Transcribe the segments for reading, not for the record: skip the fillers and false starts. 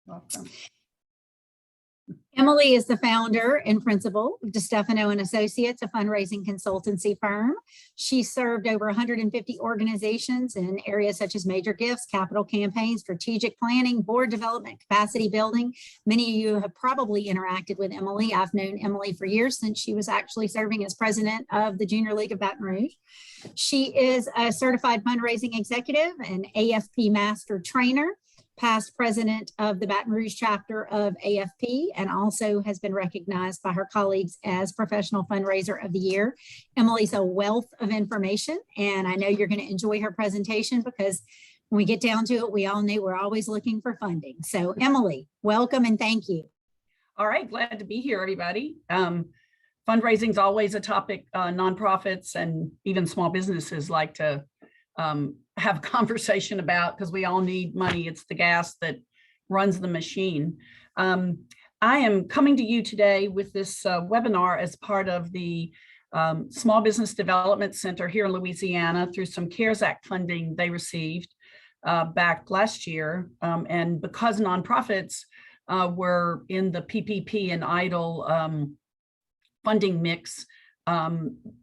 Welcome. Emily is the founder and principal of DiStefano and Associates, a fundraising consultancy firm. She served over 150 organizations in areas such as major gifts, capital campaigns, strategic planning, board development, capacity building. Many of you have probably interacted with Emily. I've known Emily for years, since she was actually serving as president of the Junior League of Baton Rouge. She is a certified fundraising executive and AFP master trainer, past president of the Baton Rouge chapter of AFP, and also has been recognized by her colleagues as Professional Fundraiser of the Year. Emily's a wealth of information, and I know you're going to enjoy her presentation, because when we get down to it, we all know we're always looking for funding. So Emily, welcome and thank you. All right, glad to be here, everybody. Fundraising is always a topic nonprofits and even small businesses like to have a conversation about, because we all need money. It's the gas that runs the machine. I am coming to you today with this webinar as part of the Small Business Development Center here in Louisiana through some CARES Act funding they received back last year. And because nonprofits were in the PPP and EIDL funding mix,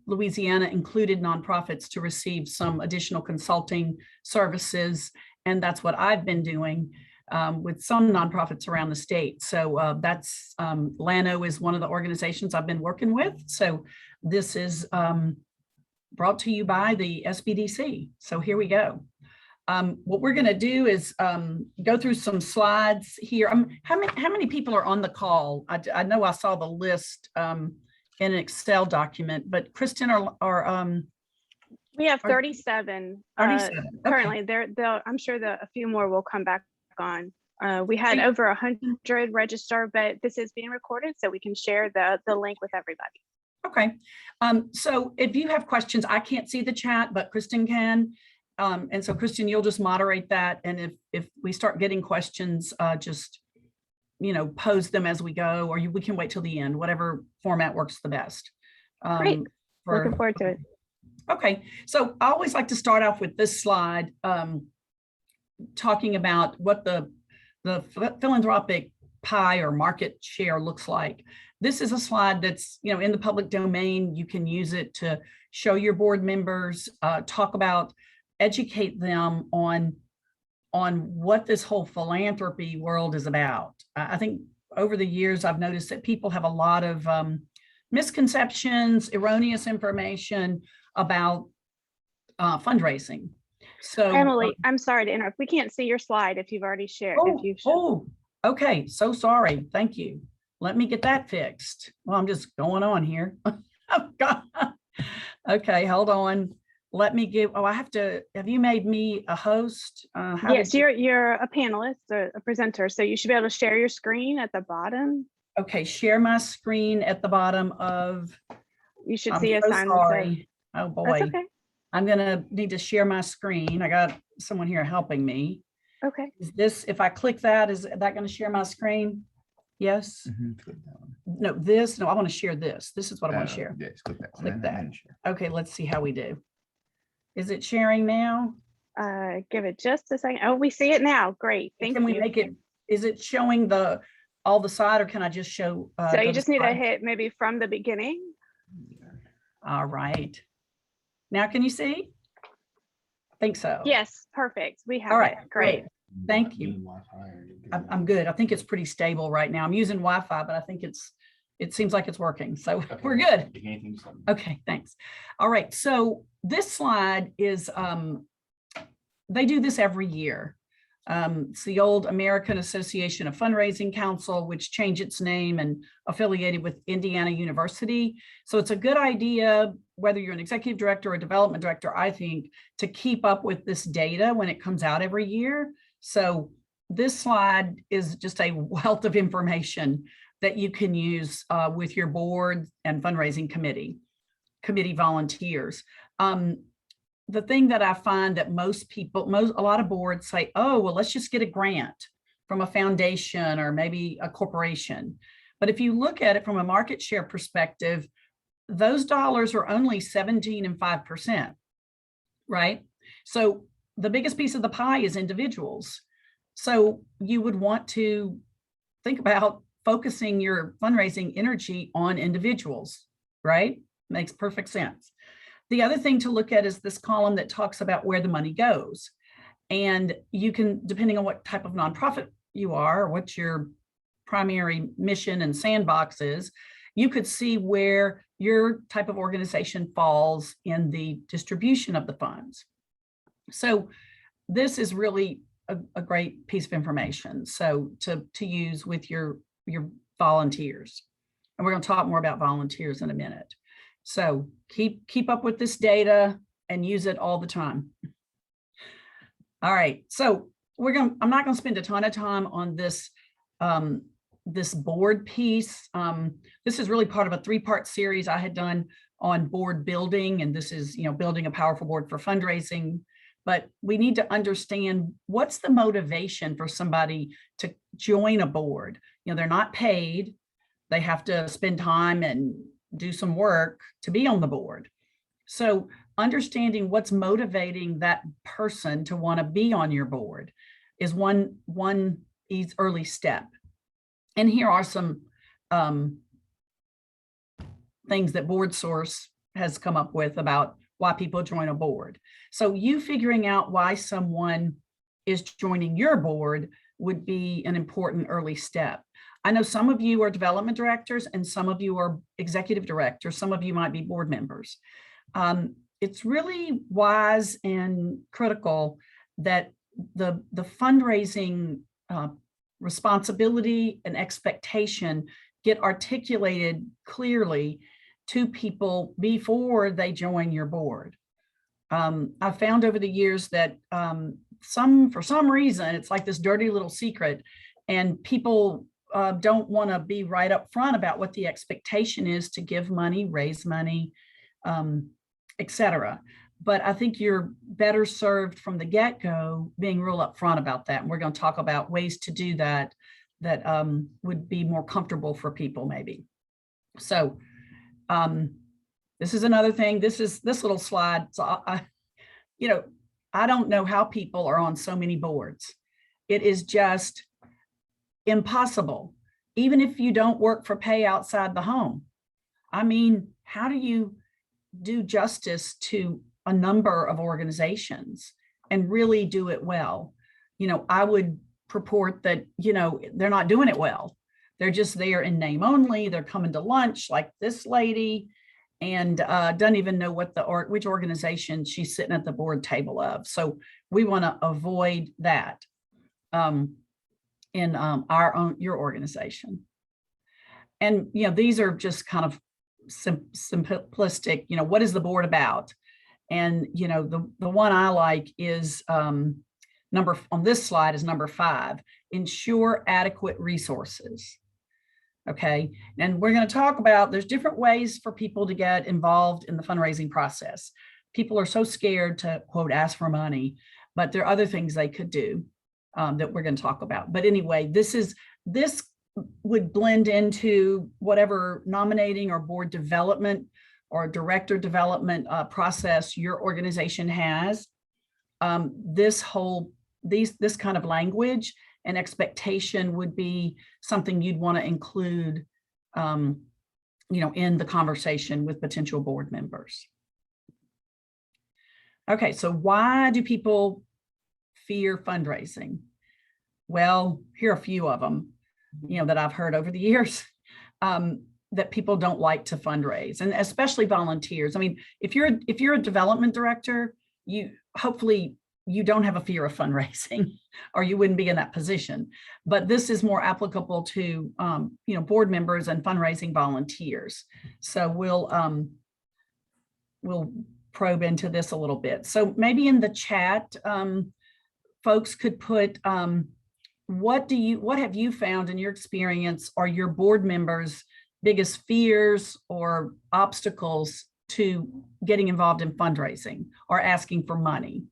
Louisiana included nonprofits to receive some additional consulting services. And that's what I've been doing with some nonprofits around the state. So that's LANO is one of the organizations I've been working with. So this is brought to you by the SBDC. So here we go. What we're going to do is go through some slides here. How many people are on the call? I know I saw the list in an Excel document, but Kristen, we have 37, 37. currently. Okay. I'm sure that a few more will come back on. We had over 100 register, but this is being recorded, so we can share the link with everybody. Okay, so if you have questions, I can't see the chat, but Kristen can. And so Kristen, you'll just moderate that. And if we start getting questions, just pose them as we go, or we can wait till the end, whatever format works the best. Great, looking forward to it. Okay, so I always like to start off with this slide, talking about what the philanthropic pie or market share looks like. This is a slide that's in the public domain. You can use it to show your board members, educate them on what this whole philanthropy world is about. I think over the years, I've noticed that people have a lot of misconceptions, erroneous information about fundraising. So Emily, I'm sorry to interrupt. We can't see your slide if you've already shared. Okay. So sorry. Thank you. Let me get that fixed. Well, I'm just going on here. Oh, God. Okay, hold on. Let me give, have you made me a host? Yes, you're a panelist, a presenter, so you should be able to share your screen at the bottom. Okay, share my screen at the bottom of. You should see a sign. Sorry. Oh boy. That's okay. I'm gonna need to share my screen. I got someone here helping me. Okay. Is this, if I click that, is that gonna share my screen? Yes? Click that one. No, I wanna share this. This is what I wanna share. Yes, click that. Click that. Okay, let's see how we do. Is it sharing now? Give it just a second. Oh, we see it now. Great. Thank you. Can we make it, is it showing all the side, or can I just show? So you just need to hit maybe from the beginning. All right. Now, can you see? I think so. Yes, perfect. We have all right, it. Great. Thank you. I'm good. I think it's pretty stable right now. I'm using Wi-Fi, but I think it seems like it's working. So okay. We're good. Okay, thanks. All right. So this slide is, they do this every year. It's the old American Association of Fundraising Council, which changed its name and affiliated with Indiana University. So it's a good idea, whether you're an executive director or development director, I think, to keep up with this data when it comes out every year. So this slide is just a wealth of information that you can use with your board and fundraising committee volunteers. The thing that I find that a lot of boards say, oh, well, let's just get a grant from a foundation or maybe a corporation. But if you look at it from a market share perspective, those dollars are only 17.5%, right? So the biggest piece of the pie is individuals. So you would want to think about focusing your fundraising energy on individuals, right? Makes perfect sense. The other thing to look at is this column that talks about where the money goes. And you can, depending on what type of nonprofit you are, or what your primary mission and sandbox is, you could see where your type of organization falls in the distribution of the funds. So this is really a great piece of information. So to use with your volunteers. And we're going to talk more about volunteers in a minute. So keep up with this data and use it all the time. All right, so I'm not going to spend a ton of time on this this board piece. This is really part of a 3-part series I had done on board building, and this is, building a powerful board for fundraising. But we need to understand what's the motivation for somebody to join a board. They're not paid. They have to spend time and do some work to be on the board. So understanding what's motivating that person to want to be on your board is one early step. And here are some things that Board Source has come up with about why people join a board. So you figuring out why someone is joining your board would be an important early step. I know some of you are development directors and some of you are executive directors. Some of you might be board members. It's really wise and critical that the fundraising responsibility and expectation get articulated clearly to people before they join your board. I've found over the years that for some reason, it's like this dirty little secret, and people don't want to be right up front about what the expectation is to give money, raise money, etc. But I think you're better served from the get-go being real upfront about that. And we're going to talk about ways to do that would be more comfortable for people maybe. So this is another thing. This little slide. So I don't know how people are on so many boards. It is just impossible, even if you don't work for pay outside the home. I mean, how do you do justice to a number of organizations and really do it well? I would purport that, they're not doing it well. They're just there in name only. They're coming to lunch like this lady and doesn't even know which organization she's sitting at the board table of. So we want to avoid that in your organization. And, these are just kind of simplistic, what is the board about? And, the one I like is on this slide is number 5, ensure adequate resources. Okay. And we're going to talk about, there's different ways for people to get involved in the fundraising process. People are so scared to, quote, ask for money, but there are other things they could do that we're going to talk about. But anyway, this would blend into whatever nominating or board development or director development process your organization has. This kind of language and expectation would be something you'd want to include, in the conversation with potential board members. Okay, so why do people fear fundraising? Well, here are a few of them, that I've heard over the years, that people don't like to fundraise, and especially volunteers. I mean, if you're a development director, hopefully you don't have a fear of fundraising, or you wouldn't be in that position. But this is more applicable to board members and fundraising volunteers. So we'll probe into this a little bit. So maybe in the chat, folks could put what have you found in your experience are your board members' biggest fears or obstacles to getting involved in fundraising or asking for money?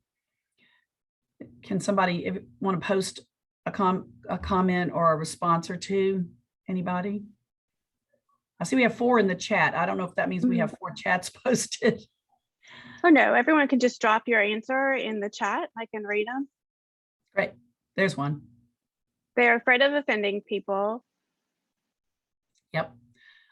Can somebody want to post a comment or a response or two? Anybody? I see we have 4 in the chat. I don't know if that means we have 4 chats posted. Oh no, everyone can just drop your answer in the chat. I can read them. Great. There's one. They're afraid of offending people. Yep.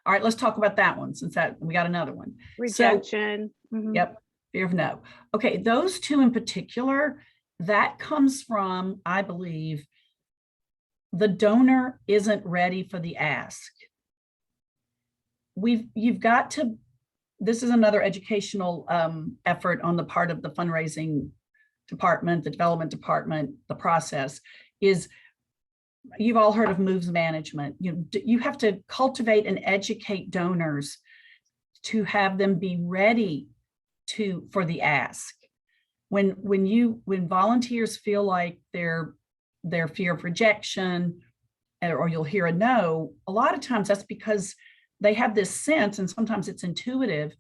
All right, let's talk about that one since we got another one. Rejection. Yep, fear of no. Okay, those two in particular, that comes from, I believe, the donor isn't ready for the ask. You've got to, this is another educational effort on the part of the fundraising department, the development department, the process is, you've all heard of moves management. You have to cultivate and educate donors to have them be ready for the ask. When volunteers feel like their fear of rejection, or you'll hear a no, a lot of times that's because they have this sense, and sometimes it's intuitive,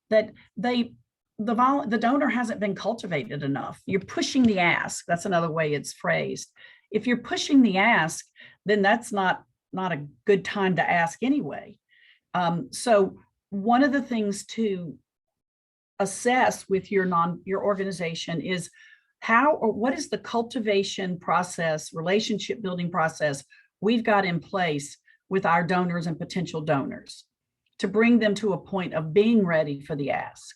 that the donor hasn't been cultivated enough. You're pushing the ask. That's another way it's phrased. If you're pushing the ask, then that's not a good time to ask anyway. So one of the things to assess with your organization is what is the cultivation process, relationship building process we've got in place with our donors and potential donors to bring them to a point of being ready for the ask.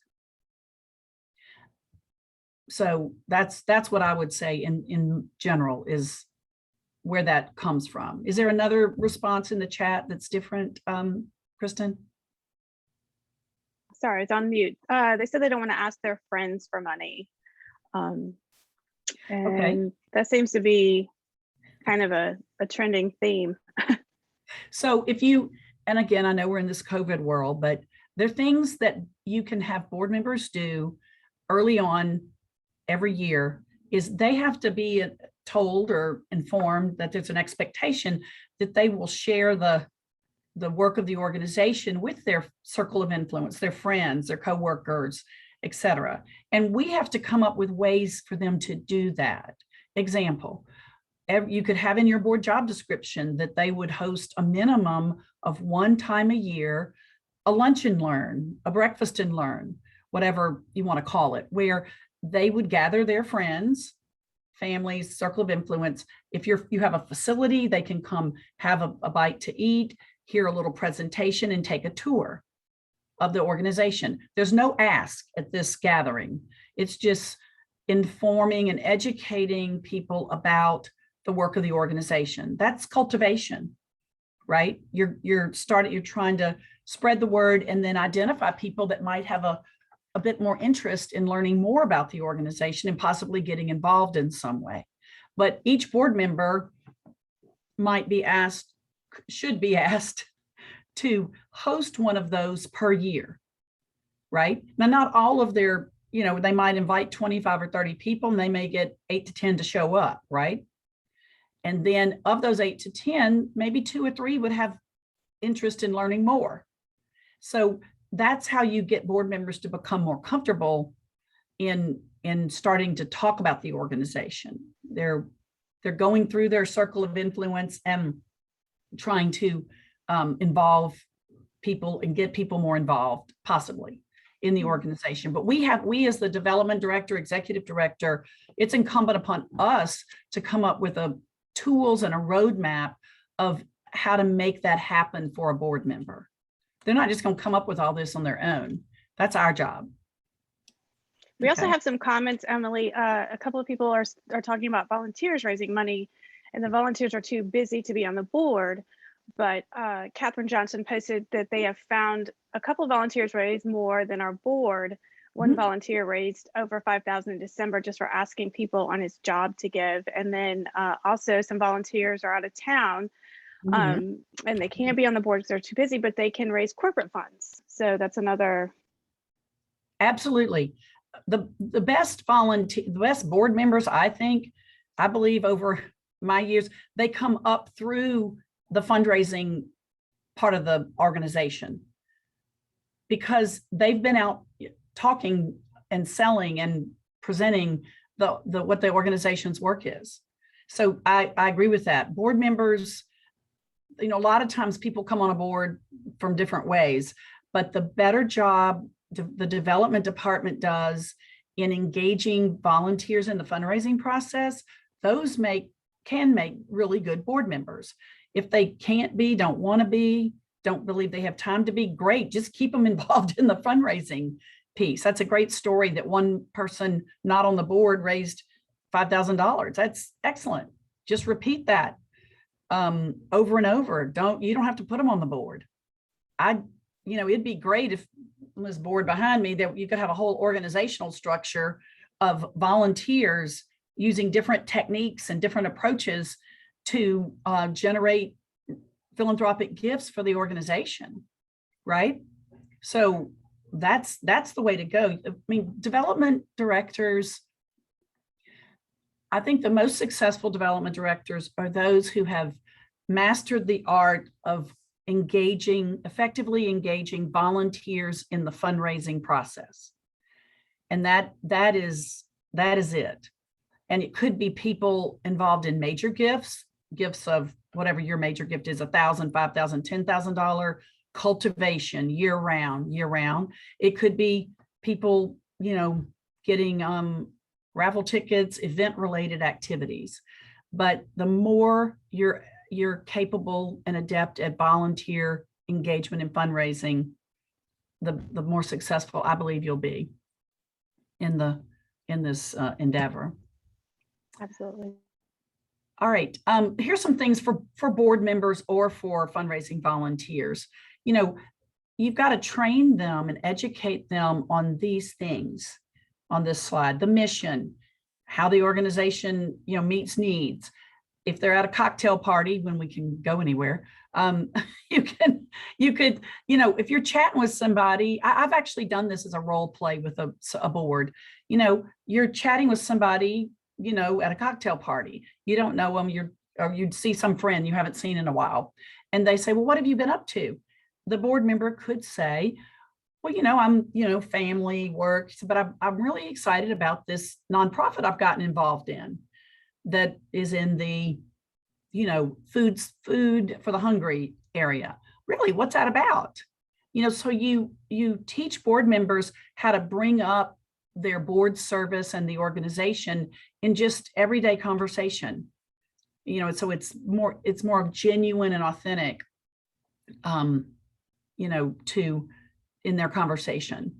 So that's what I would say in general is where that comes from. Is there another response in the chat that's different, Kristen? Sorry, it's on mute. They said they don't want to ask their friends for money. And okay. That seems to be kind of a trending theme. So and again, I know we're in this COVID world, but there are things that you can have board members do early on every year is they have to be told or informed that there's an expectation that they will share the work of the organization with their circle of influence, their friends, their coworkers, et cetera. And we have to come up with ways for them to do that. Example, you could have in your board job description that they would host a minimum of one time a year, a lunch and learn, a breakfast and learn, whatever you want to call it, where they would gather their friends, families, circle of influence. If you have a facility, they can come have a bite to eat, hear a little presentation, and take a tour of the organization. There's no ask at this gathering. It's just informing and educating people about the work of the organization. That's cultivation, right? You're trying to spread the word and then identify people that might have a bit more interest in learning more about the organization and possibly getting involved in some way. But each board member should be asked to host one of those per year, right? Now, not all of their, they might invite 25 or 30 people and they may get 8 to 10 to show up, right? And then of those 8 to 10, maybe 2 or 3 would have interest in learning more. So that's how you get board members to become more comfortable in starting to talk about the organization. They're going through their circle of influence and trying to involve people and get people more involved, possibly in the organization. But we as the development director, executive director, it's incumbent upon us to come up with tools and a roadmap of how to make that happen for a board member. They're not just going to come up with all this on their own. That's our job. We also have some comments, Emily. A couple of people are talking about volunteers raising money, and the volunteers are too busy to be on the board. But Catherine Johnson posted that they have found a couple of volunteers raised more than our board. One volunteer raised over $5,000 in December just for asking people on his job to give. And then also some volunteers are out of town and they can't be on the board because they're too busy, but they can raise corporate funds. So that's another. Absolutely. The best board members, I believe over my years, they come up through the fundraising part of the organization because they've been out talking and selling and presenting what the organization's work is. So I agree with that. Board members, a lot of times people come on a board from different ways, but the better job the development department does in engaging volunteers in the fundraising process, those make can make really good board members. If they can't be, don't want to be, don't believe they have time to be, great. Just keep them involved in the fundraising piece. That's a great story that one person not on the board raised $5,000. That's excellent. Just repeat that over and over. You don't have to put them on the board. It'd be great if this board behind me that you could have a whole organizational structure of volunteers using different techniques and different approaches to generate philanthropic gifts for the organization, right? So that's the way to go. I mean, development directors, I think the most successful development directors are those who have mastered the art of effectively engaging volunteers in the fundraising process. And that is it. And it could be people involved in major gifts of whatever your major gift is, $1,000, $5,000, $10,000, cultivation year round. It could be people, getting raffle tickets, event related activities. But the more you're capable and adept at volunteer engagement and fundraising, the more successful I believe you'll be in this endeavor. Absolutely. All right. Here's some things for board members or for fundraising volunteers. You've got to train them and educate them on these things on this slide: the mission, how the organization, meets needs. If they're at a cocktail party, when we can go anywhere, you could, if you're chatting with somebody, I've actually done this as a role play with a board. You're chatting with somebody, at a cocktail party. You don't know them, or you'd see some friend you haven't seen in a while. And they say, well, what have you been up to? The board member could say, well, I'm, family, work, but I'm really excited about this nonprofit I've gotten involved in that is in the, food for the hungry area. Really, what's that about? So you teach board members how to bring up their board service and the organization in just everyday conversation. So it's more genuine and authentic, in their conversation.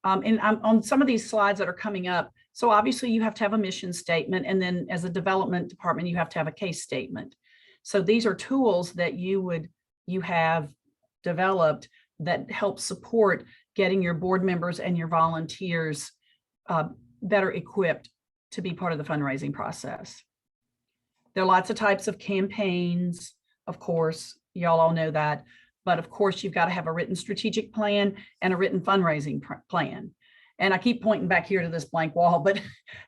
And on some of these slides that are coming up, so obviously you have to have a mission statement, and then as a development department, you have to have a case statement. So these are tools that you have developed that help support getting your board members and your volunteers better equipped to be part of the fundraising process. There are lots of types of campaigns, of course, y'all all know that. But of course, you've got to have a written strategic plan and a written fundraising plan. And I keep pointing back here to this blank wall, but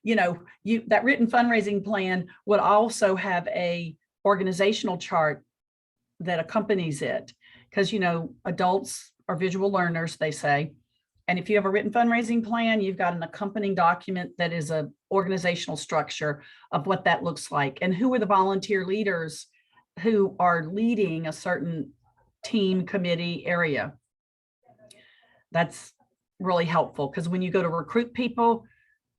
that written fundraising plan would also have a organizational chart that accompanies it. Because adults are visual learners, they say. And if you have a written fundraising plan, you've got an accompanying document that is an organizational structure of what that looks like. And who are the volunteer leaders who are leading a certain team, committee, area. That's really helpful because when you go to recruit people,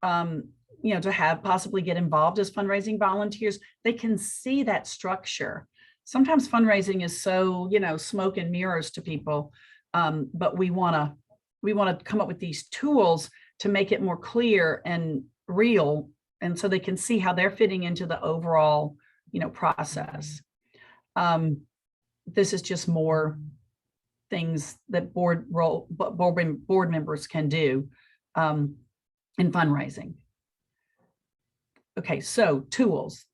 to have possibly get involved as fundraising volunteers, they can see that structure. Sometimes fundraising is so, smoke and mirrors to people, but we want to come up with these tools to make it more clear and real, and so they can see how they're fitting into the overall, process. This is just more things that board members can do in fundraising. Okay, so tools.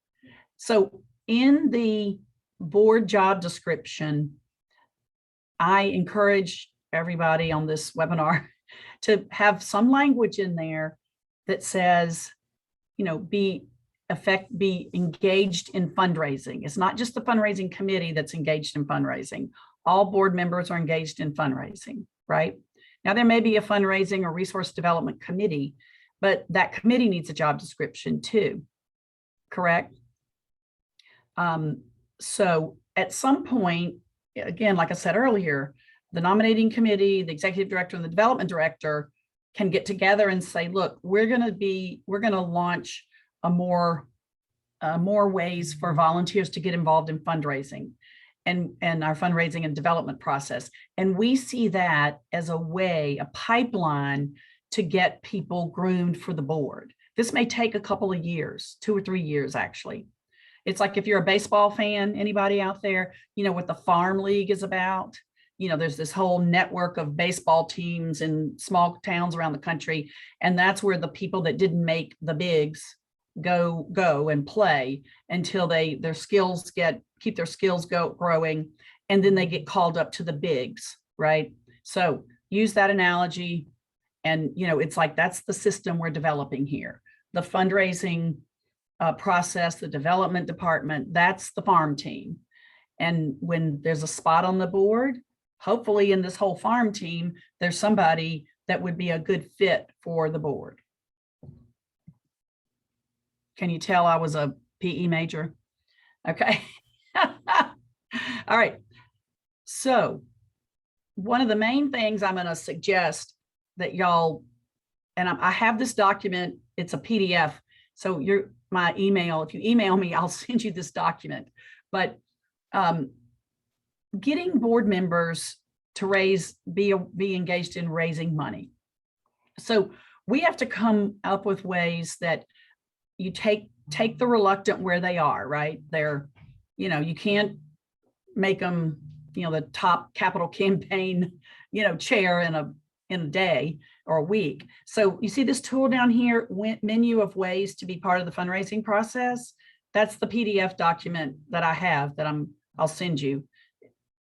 So in the board job description, I encourage everybody on this webinar to have some language in there that says, be engaged in fundraising. It's not just the fundraising committee that's engaged in fundraising. All board members are engaged in fundraising, right? Now, there may be a fundraising or resource development committee, but that committee needs a job description too, correct? So at some point, again, like I said earlier, the nominating committee, the executive director, and the development director can get together and say, look, we're going to launch a more more ways for volunteers to get involved in fundraising and our fundraising and development process. And we see that as a way, a pipeline to get people groomed for the board. This may take a couple of years, 2 or 3 years, actually. It's like if you're a baseball fan, anybody out there, you know what the Farm League is about? You know, there's this whole network of baseball teams in small towns around the country. And that's where the people that didn't make the bigs go and play until keep their skills growing, and then they get called up to the bigs, right? So use that analogy, and you know, it's like that's the system we're developing here. The fundraising process, the development department, that's the farm team. And when there's a spot on the board, hopefully in this whole farm team, there's somebody that would be a good fit for the board. Can you tell I was a PE major? Okay. All right. So one of the main things I'm going to suggest that y'all, and I have this document, it's a PDF. So my email, if you email me, I'll send you this document. But getting board members to be engaged in raising money. So we have to come up with ways that you take the reluctant where they are, right? They're, you know, you can't make them, you know, the top capital campaign, you know, chair in a day or a week. So you see this tool down here, menu of ways to be part of the fundraising process. That's the PDF document that I have that I'll send you.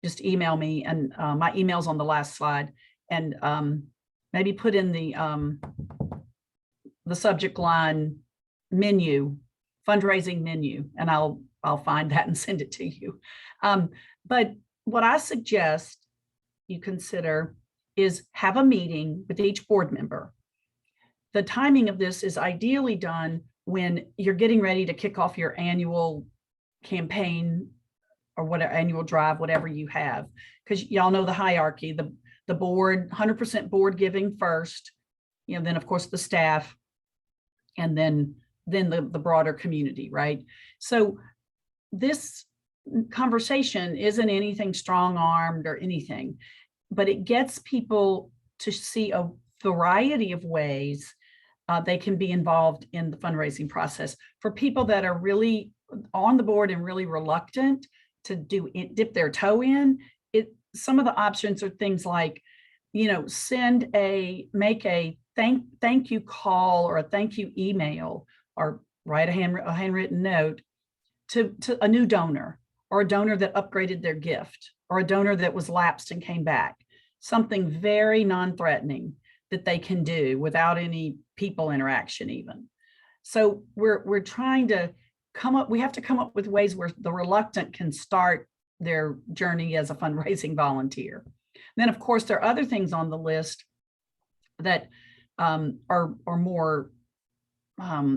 Just email me, and my email's on the last slide, and maybe put in the subject line menu, fundraising menu, and I'll find that and send it to you. But what I suggest you consider is have a meeting with each board member. The timing of this is ideally done when you're getting ready to kick off your annual campaign or whatever, annual drive, whatever you have, because y'all know the hierarchy, the board, 100% board giving first, you know, then of course the staff, and then the broader community, right? So this conversation isn't anything strong-armed or anything, but it gets people to see a variety of ways they can be involved in the fundraising process. For people that are really on the board and really reluctant to dip their toe in, some of the options are things like, you know, make a thank you call or a thank you email, or write a handwritten note to a new donor, or a donor that upgraded their gift, or a donor that was lapsed and came back. Something very non-threatening that they can do without any people interaction even. So we're trying to we have to come up with ways where the reluctant can start their journey as a fundraising volunteer. And then of course there are other things on the list that are more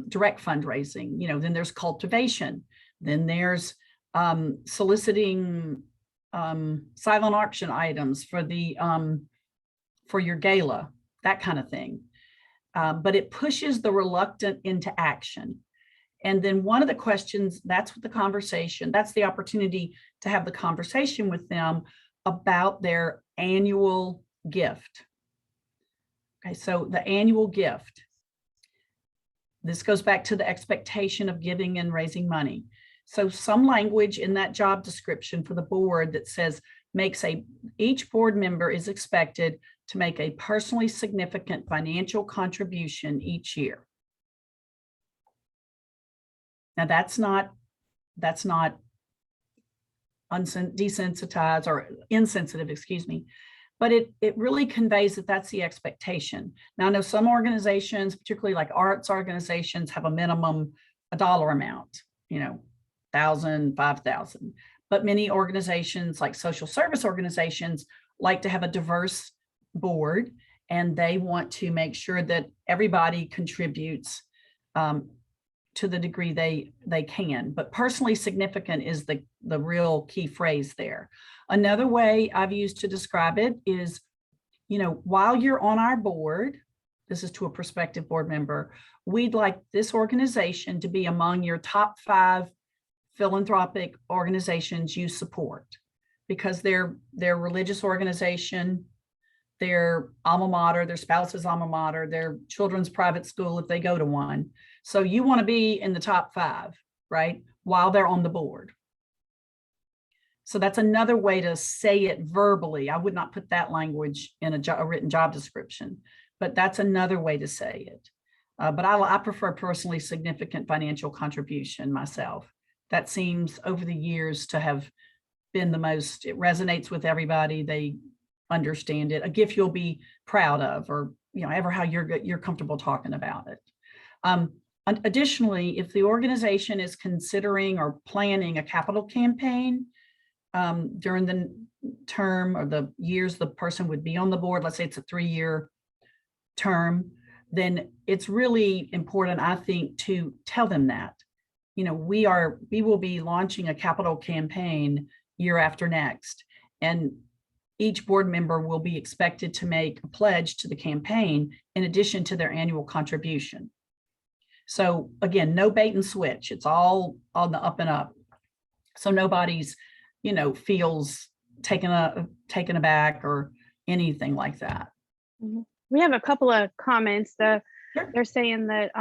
direct fundraising. You know, then there's cultivation, then there's soliciting silent auction items for your gala, that kind of thing. But it pushes the reluctant into action. And then one of the questions, that's what the conversation, that's the opportunity to have the conversation with them about their annual gift. Okay, so the annual gift. This goes back to the expectation of giving and raising money. So some language in that job description for the board that says each board member is expected to make a personally significant financial contribution each year. Now that's not desensitized or insensitive, excuse me, but it really conveys that that's the expectation. Now I know some organizations, particularly like arts organizations, have a minimum, a dollar amount, you know, 1,000, 5,000. But many organizations like social service organizations like to have a diverse board, and they want to make sure that everybody contributes to the degree they can. But personally significant is the real key phrase there. Another way I've used to describe it is, you know, while you're on our board, this is to a prospective board member, we'd like this organization to be among your top 5 philanthropic organizations you support, because they're religious organization, their alma mater, their spouse's alma mater, their children's private school if they go to one. So you want to be in the top 5, right? While they're on the board. So that's another way to say it verbally. I would not put that language in a written job description, but that's another way to say it. But I prefer personally significant financial contribution myself. That seems over the years to have been the most, it resonates with everybody. They understand it. A gift you'll be proud of, or ever how you're comfortable talking about it. Additionally, if the organization is considering or planning a capital campaign during the term or the years the person would be on the board, let's say it's a 3-year term, then it's really important, I think, to tell them that, we will be launching a capital campaign year after next, and each board member will be expected to make a pledge to the campaign in addition to their annual contribution. So again, no bait and switch. It's all on the up and up. So nobody's, feels taken aback or anything like that. Mm-hmm. We have a couple of comments. Sure. They're saying that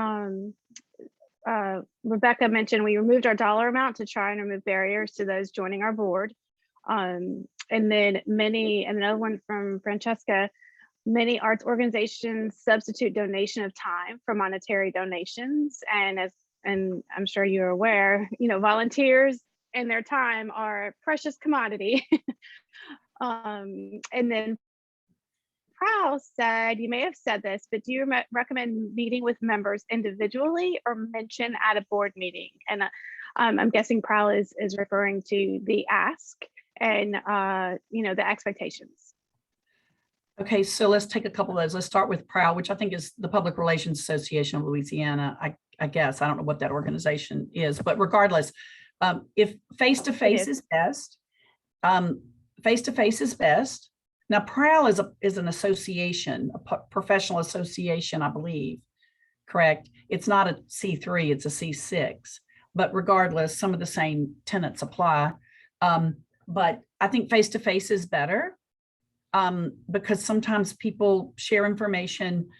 Rebecca mentioned we removed our dollar amount to try and remove barriers to those joining our board. And then another one from Francesca, many arts organizations substitute donation of time for monetary donations. And I'm sure you're aware, volunteers and their time are a precious commodity. And then Prowl said, you may have said this, but do you recommend meeting with members individually or mention at a board meeting? And I'm guessing Prowl is referring to the ask and the expectations. Okay, so let's take a couple of those. Let's start with Prowl, which I think is the Public Relations Association of Louisiana. I guess I don't know what that organization is, but regardless, if face-to-face is best, face-to-face is best. Now, Prowl is an association, a professional association, I believe, correct? It's not a C3, it's a C6. But regardless, some of the same tenets apply. But I think face-to-face is better because sometimes people share information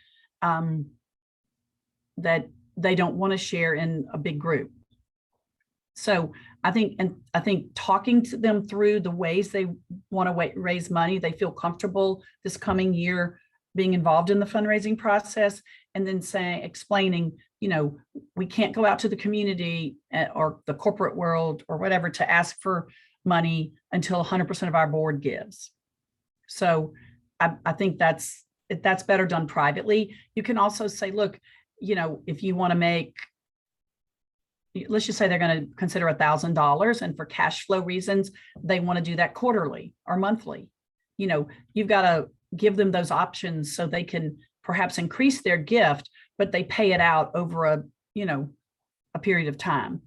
that they don't want to share in a big group. So I think talking to them through the ways they want to raise money, they feel comfortable this coming year being involved in the fundraising process, and then explaining, we can't go out to the community or the corporate world or whatever to ask for money until 100% of our board gives. So I think that's better done privately. You can also say, look, if you want to make, let's just say they're going to consider $1,000, and for cash flow reasons, they want to do that quarterly or monthly. You've got to give them those options so they can perhaps increase their gift, but they pay it out over a period of time,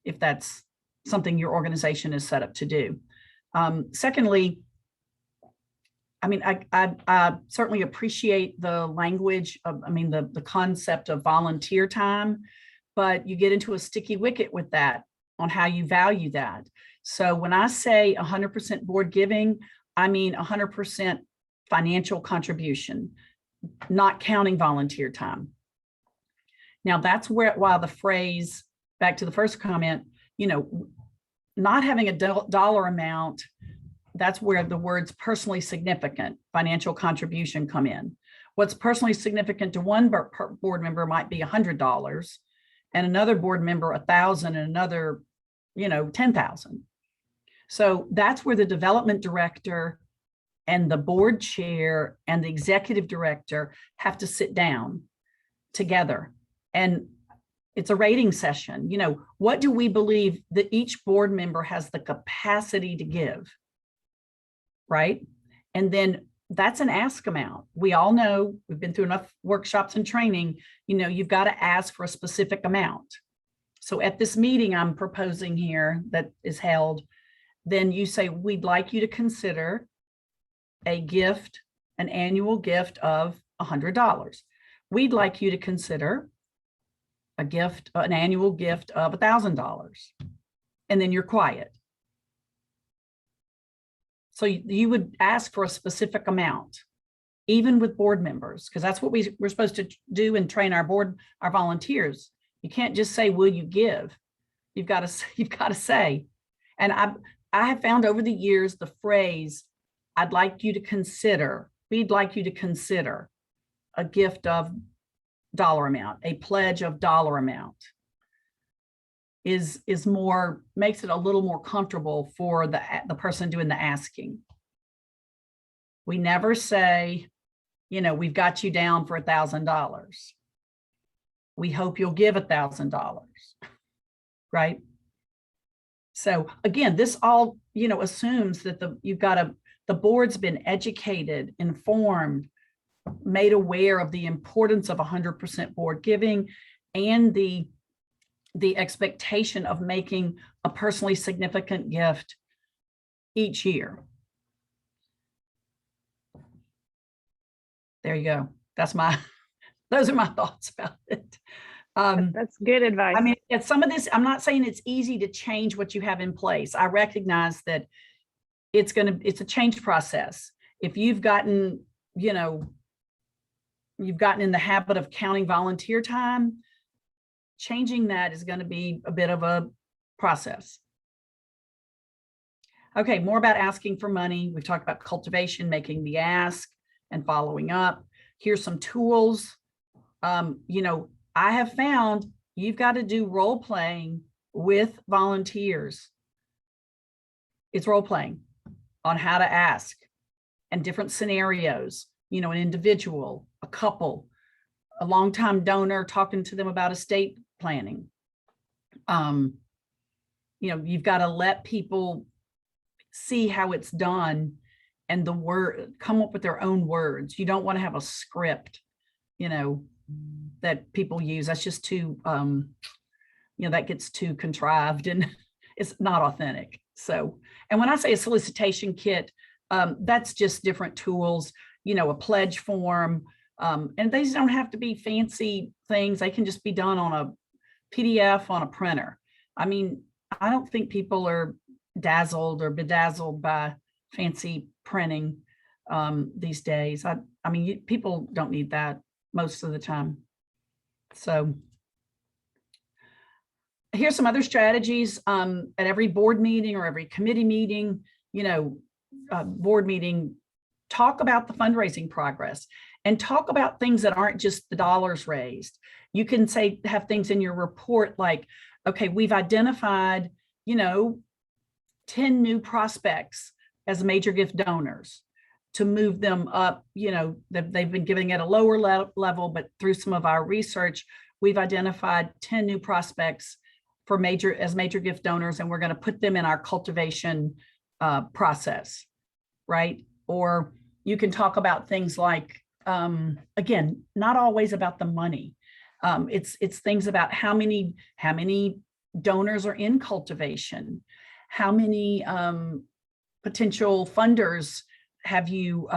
if that's something your organization is set up to do. Secondly, I certainly appreciate the language of, the concept of volunteer time, but you get into a sticky wicket with that on how you value that. So when I say 100% board giving, I mean 100% financial contribution, not counting volunteer time. Now that's why the phrase, back to the first comment, not having a dollar amount, that's where the words personally significant financial contribution come in. What's personally significant to one board member might be $100, and another board member $1,000, and another, $10,000. So that's where the development director and the board chair and the executive director have to sit down together. And it's a rating session. What do we believe that each board member has the capacity to give, right? And then that's an ask amount. We all know, we've been through enough workshops and training, you've got to ask for a specific amount. So at this meeting I'm proposing here that is held, then you say, we'd like you to consider a gift, an annual gift of $100. we'd like you to consider a gift, an annual gift of $1,000. And then you're quiet. So you would ask for a specific amount, even with board members, because that's what we're supposed to do and train our volunteers. You can't just say, will you give? You've got to say. And I have found over the years the phrase, I'd like you to consider, we'd like you to consider a gift of dollar amount, a pledge of dollar amount is more, makes it a little more comfortable for the person doing the asking. We never say, you know, we've got you down for $1,000. We hope you'll give $1,000, right? So again, this all, you know, assumes that the board's been educated, informed, made aware of the importance of 100% board giving and the expectation of making a personally significant gift each year. There you go. Those are my thoughts about it. That's good advice. I mean, at some of this, I'm not saying it's easy to change what you have in place. I recognize that it's a change process. If you've gotten, you know, you've gotten in the habit of counting volunteer time, changing that is going to be a bit of a process. Okay, more about asking for money. We've talked about cultivation, making the ask and following up. Here's some tools. You know, I have found you've got to do role playing with volunteers. It's role playing on how to ask and different scenarios, you know, an individual, a couple, a longtime donor, talking to them about estate planning. You know, you've got to let people see how it's done and come up with their own words. You don't want to have a script, you know, that people use. That's just too, you know, that gets too contrived and it's not authentic. So, and when I say a solicitation kit, that's just different tools, you know, a pledge form, and these don't have to be fancy things. They can just be done on a PDF on a printer. I mean, I don't think people are dazzled or bedazzled by fancy printing these days. I mean, people don't need that most of the time. So here's some other strategies at every board meeting or every committee meeting, you know, board meeting, talk about the fundraising progress and talk about things that aren't just the dollars raised. You can say, have things in your report like, okay, we've identified, you know, 10 new prospects as major gift donors to move them up. You know, they've been giving at a lower level, but through some of our research, we've identified 10 new prospects for major gift donors, and we're going to put them in our cultivation process, right? Or you can talk about things like, again, not always about the money. It's things about how many donors are in cultivation, how many potential funders have you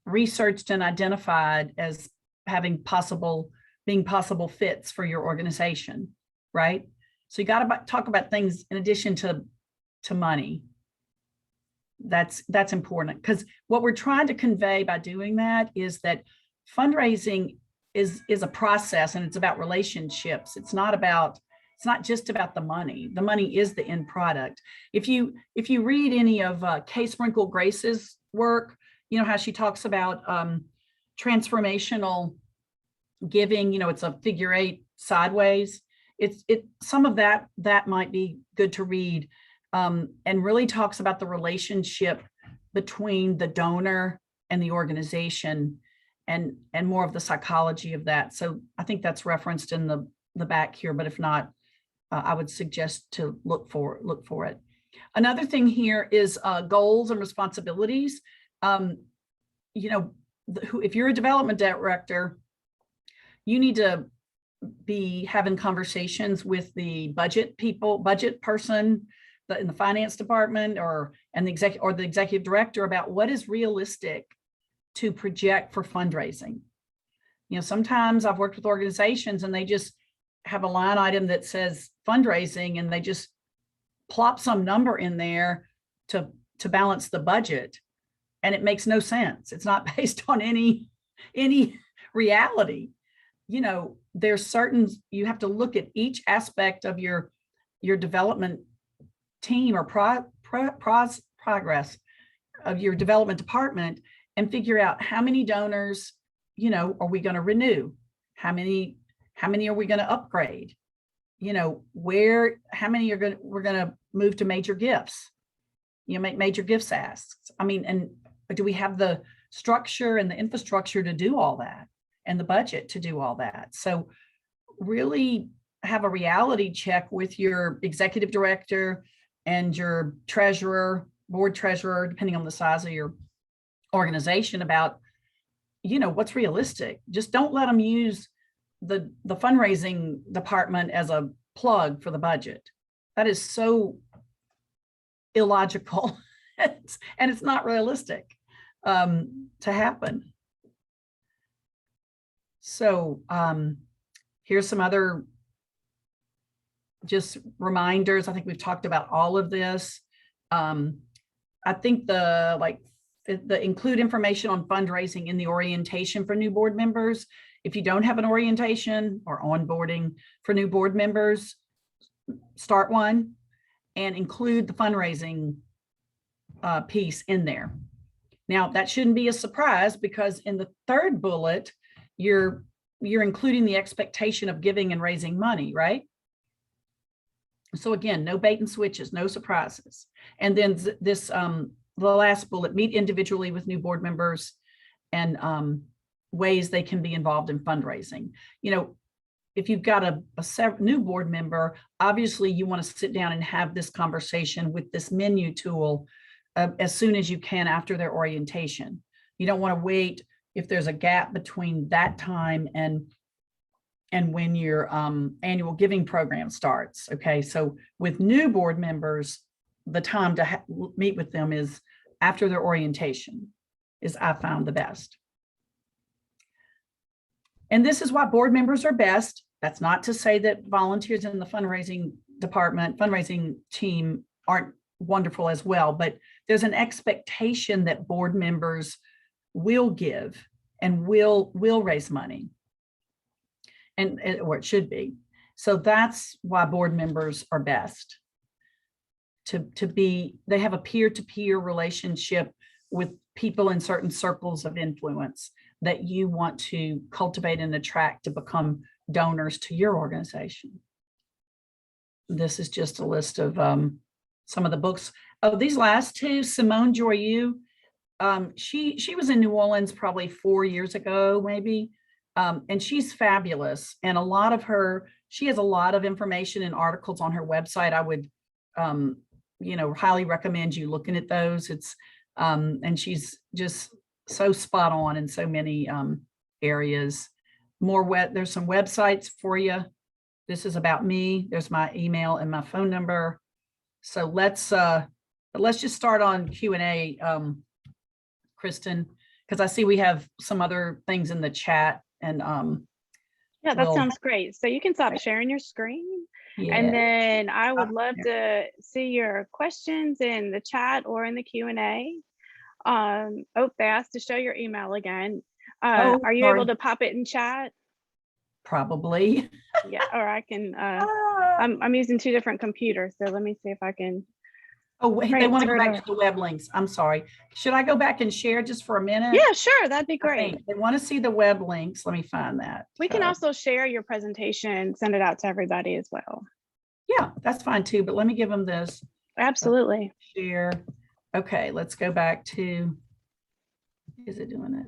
researched and identified as being possible fits for your organization, right? So you got to talk about things in addition to money. That's important, because what we're trying to convey by doing that is that fundraising is a process, and it's about relationships. It's not just about the money. The money is the end product. If you read any of Kay Sprinkle Grace's work, you know how she talks about transformational giving. You know, it's a figure 8 sideways. Some of that might be good to read, and really talks about the relationship between the donor and the organization, and more of the psychology of that. So I think that's referenced in the back here, but if not, I would suggest to look for it. Another thing here is goals and responsibilities. You know, if you're a development director, you need to be having conversations with the budget person in the finance department the executive director about what is realistic to project for fundraising. Sometimes I've worked with organizations and they just have a line item that says fundraising and they just plop some number in there to balance the budget. And it makes no sense. It's not based on any reality. There's certain, you have to look at each aspect of your development team or progress of your development department and figure out how many donors, are we going to renew? How many are we going to upgrade? How many we're going to move to major gifts, make major gifts asks. And do we have the structure and the infrastructure to do all that and the budget to do all that? So really have a reality check with your executive director and your treasurer, board treasurer, depending on the size of your organization about, what's realistic. Just don't let them use the fundraising department as a plug for the budget. That is so illogical and it's not realistic to happen. So here's some other just reminders. I think we've talked about all of this. I think the include information on fundraising in the orientation for new board members. If you don't have an orientation or onboarding for new board members, start one and include the fundraising piece in there. Now, that shouldn't be a surprise because in the third bullet, you're including the expectation of giving and raising money, right? So again, no bait and switches, no surprises. And then this, the last bullet, meet individually with new board members and ways they can be involved in fundraising. If you've got a new board member, obviously you want to sit down and have this conversation with this menu tool as soon as you can after their orientation. You don't want to wait if there's a gap between that time and when your annual giving program starts. Okay, so with new board members, the time to meet with them is after their orientation, is I found the best. And this is why board members are best. That's not to say that volunteers in the fundraising department, fundraising team aren't wonderful as well, but there's an expectation that board members will give and will raise money, or it should be. So that's why board members are best. They have a peer-to-peer relationship with people in certain circles of influence that you want to cultivate and attract to become donors to your organization. This is just a list of some of the books. Oh, these last two, Simone Joyeux, she was in New Orleans probably 4 years ago, maybe, and she's fabulous. And she has a lot of information and articles on her website. I would, highly recommend you looking at those. It's and she's just so spot on in so many areas. There's some websites for you. This is about me. There's my email and my phone number. So let's just start on Q&A, Kristen, because I see we have some other things in the chat and yeah, that sounds great. So you can stop sharing your screen. Yeah. And then I would love to see your questions in the chat or in the Q&A. They asked to show your email again. Are you able to pop it in chat? Probably. Yeah, or I can, I'm using two different computers, so let me see if I can. Oh, wait, they want to go back to the web links. I'm sorry. Should I go back and share just for a minute? Yeah, sure. That'd be great. They want to see the web links. Let me find that. We can also share your presentation, send it out to everybody as well. Yeah, that's fine too, but let me give them this. Absolutely. Share. Okay, let's go back to, is it doing it?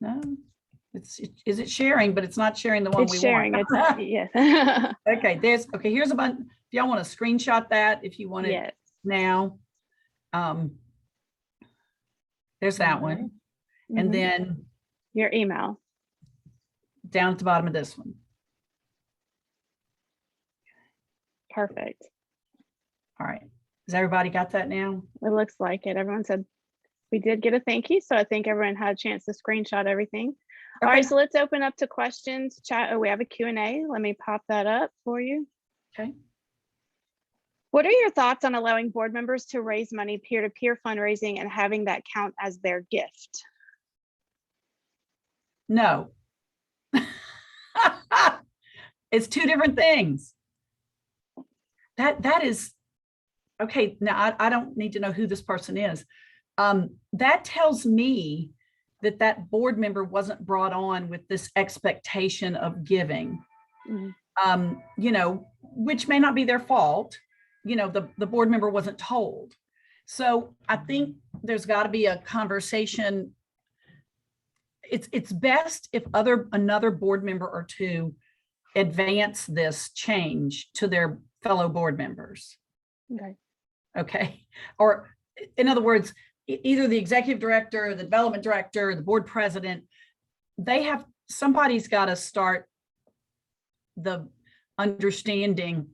No, is it sharing, but it's not sharing the one we sharing, want. It's sharing, yes. Okay, here's a bunch. If y'all want to screenshot that, if you want it now, there's that one. And then your email. Down at the bottom of this one. Perfect. All right. Has everybody got that now? It looks like it. Everyone said We did get a thank you, so I think everyone had a chance to screenshot everything. All Okay. right, so let's open up to questions. Chat. Oh, we have a Q&A. Let me pop that up for you. Okay. What are your thoughts on allowing board members to raise money peer-to-peer fundraising and having that count as their gift? No. It's two different things. That is, okay, now I don't need to know who this person is. That tells me that that board member wasn't brought on with this expectation of giving, you know, which may not be their fault. You know, the board member wasn't told. So I think there's got to be a conversation. It's best if another board member or two advance this change to their fellow board members. Okay. Or in other words, either the executive director, the development director, the board president, somebody's got to start the understanding,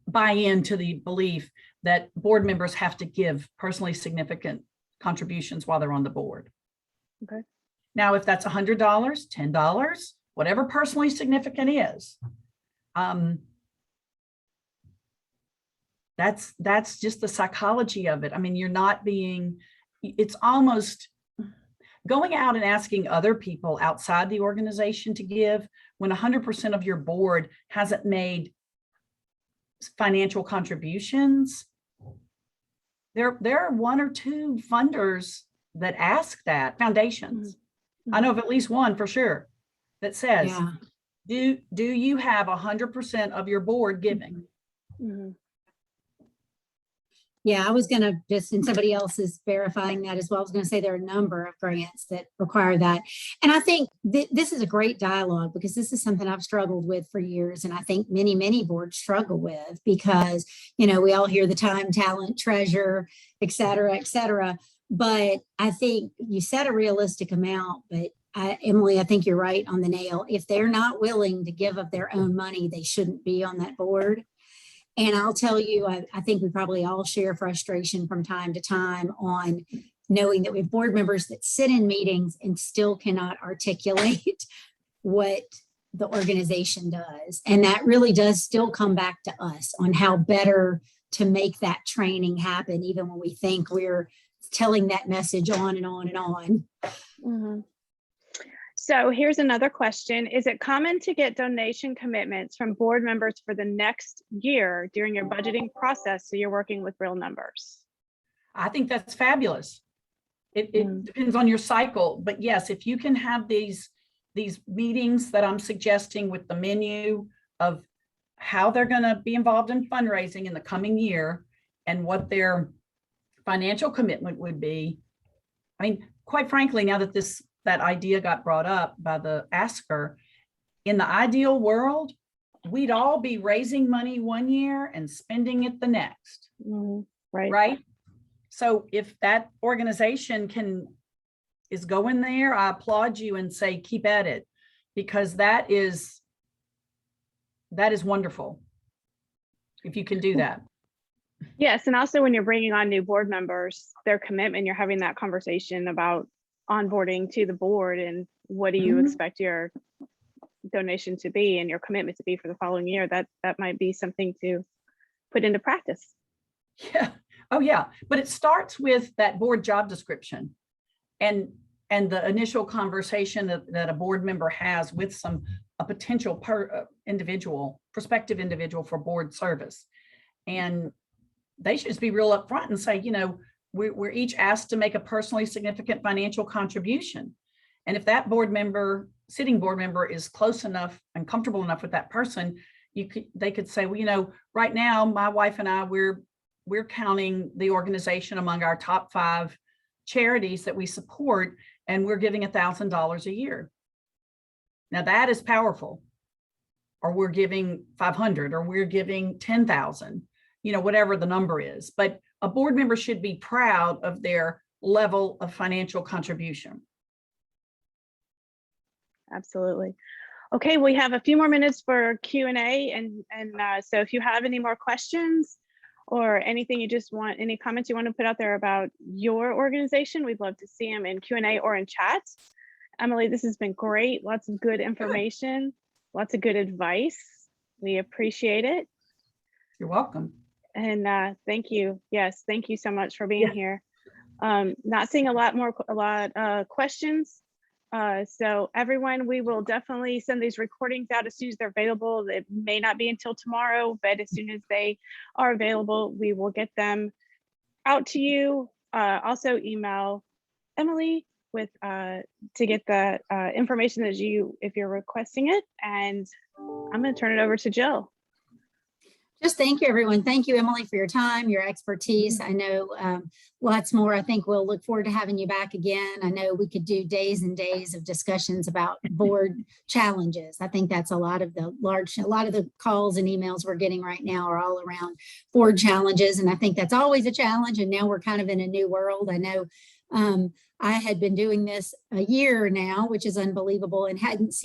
buy into the belief that board members have to give personally significant contributions while they're on the board. Okay. Now, if that's $100, $10, whatever personally significant is, that's just the psychology of it. I mean, it's almost going out and asking other people outside the organization to give when 100% of your board hasn't made financial contributions. There are one or two funders that ask that, foundations. I know of at least one for sure that says, do you have 100% of your board giving? Yeah, I was going to just, and somebody else is verifying that as well. I was going to say there are a number of grants that require that. And I think this is a great dialogue because this is something I've struggled with for years. And I think many, many boards struggle with because, you know, we all hear the time, talent, treasure, et cetera, et cetera. But I think you set a realistic amount, but Emily, I think you're right on the nail. If they're not willing to give of their own money, they shouldn't be on that board. And I'll tell you, I think we probably all share frustration from time to time on knowing that we have board members that sit in meetings and still cannot articulate what the organization does. And that really does still come back to us on how better to make that training happen, even when we think we're telling that message on and on and on. So here's another question. Is it common to get donation commitments from board members for the next year during your budgeting process so you're working with real numbers? I think that's fabulous. It depends on your cycle, but yes, if you can have these meetings that I'm suggesting with the menu of how they're going to be involved in fundraising in the coming year and what their financial commitment would be. I mean, quite frankly, now that that idea got brought up by the asker, in the ideal world, we'd all be raising money one year and spending it the next. Right. So if that organization is going there, I applaud you and say, keep at it, because that is wonderful if you can do that. Yes. And also when you're bringing on new board members, their commitment, you're having that conversation about onboarding to the board and what do you expect your donation to be and your commitment to be for the following year. That might be something to put into practice. Yeah. Oh yeah. But it starts with that board job description and the initial conversation that a board member has with a potential prospective individual for board service. And they should just be real upfront and say, you know, we're each asked to make a personally significant financial contribution. And if that sitting board member is close enough and comfortable enough with that person, they could say, well, you know, right now, my wife and I, we're counting the organization among our top 5 charities that we support, and we're giving $1,000 a year. Now that is powerful. Or we're giving 500, or we're giving 10,000, you know, whatever the number is. But a board member should be proud of their level of financial contribution. Absolutely. Okay, we have a few more minutes for Q&A, and so if you have any more questions or anything you just want, any comments you want to put out there about your organization, we'd love to see them in Q&A or in chat. Emily, this has been great. Lots of good information, lots of good advice. We appreciate it. You're welcome. And thank you. Yes, thank you so much for being here. Not seeing a lot questions. So everyone, we will definitely send these recordings out as soon as they're available. It may not be until tomorrow, but as soon as they are available, we will get them out to you. Also email Emily with to get the information that if you're requesting it. And I'm going to turn it over to Jill. Just thank you, everyone. Thank you, Emily, for your time, your expertise. I know lots more. I think we'll look forward to having you back again. I know we could do days and days of discussions about board challenges. I think that's a lot of the calls and emails we're getting right now are all around board challenges. And I think that's always a challenge. And now we're kind of in a new world. I know I had been doing this a year now, which is unbelievable, and hadn't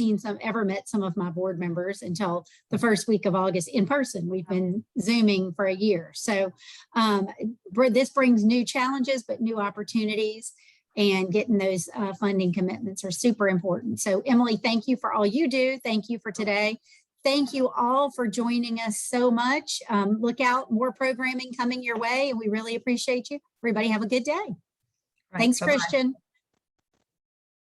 ever met some of my board members until the first week of August in person. We've been Zooming for a year. So this brings new challenges, but new opportunities, and getting those funding commitments are super important. So Emily, thank you for all you do. Thank you for today. Thank you all for joining us so much. Look out, more programming coming your way, and we really appreciate you. Everybody have a good day. Right. Thanks, Bye-bye. Christian.